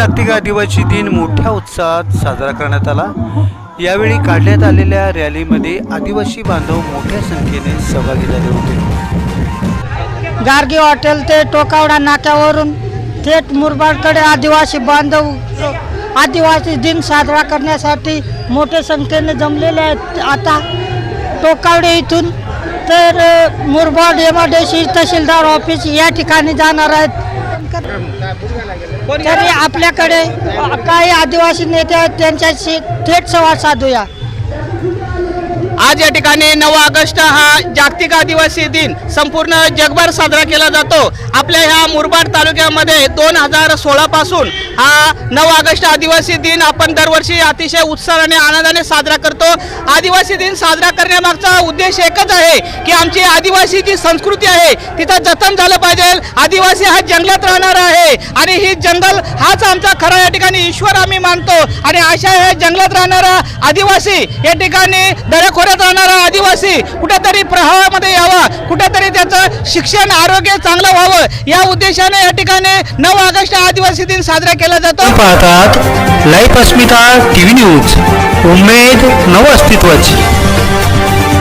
जागतिक आदिवासी दिन मोठ्या उत्साहात साजरा करण्यात आला। यावेळी काढण्यात आलेल्या रॅलीमध्ये आदिवासी बांधव मोठ्या संख्येने सहभागी झाले होते। गार्गी हॉटेल ते टोकावडा नाक्यावरून थेट मुरबाडकडे आदिवासी दिन साजरा करण्यासाठी मोठ्या संख्येने जमलेले आहेत। आता टोकावडे इथून तर मुरबाड एमआयडीसी तहसीलदार ऑफिस या ठिकाणी जाणार आहेत। तरी आपल्याकडे काही आदिवासी नेते आहेत, त्यांच्याशी थेट संवाद साधूया। आज या ठिकाणी 9 ऑगस्ट हा जागतिक आदिवासी दिन संपूर्ण जगभर साजरा केला जातो। आपल्या ह्या मुरबाड तालुक्यामध्ये 2016 पासून हा 9 ऑगस्ट आदिवासी दिन आपण दरवर्षी अतिशय उत्साहाने आनंदाने साजरा करतो। आदिवासी दिन साजरा करण्यामागचा उद्देश एकच आहे की आमची आदिवासी जी संस्कृती आहे तिथं जतन झालं पाहिजे। आदिवासी हा जंगलात राहणार आहे आणि ही जंगल हाच आमचा खरा या ठिकाणी ईश्वर आम्ही मानतो आणि अशा हे जंगलात राहणारा आदिवासी या ठिकाणी दऱ्याखोऱ्यात राहणारा आदिवासी कुठेतरी प्रवाहामध्ये यावा, कुठेतरी त्याचं शिक्षण आरोग्य चांगलं व्हावं या उद्देशाने या ठिकाणी 9 ऑगस्ट आदिवासी दिन साजरा केला जातो। पाहतात लाईव्ह अस्मिता टीव्ही न्यूज, उमेद नव अस्तित्वाची।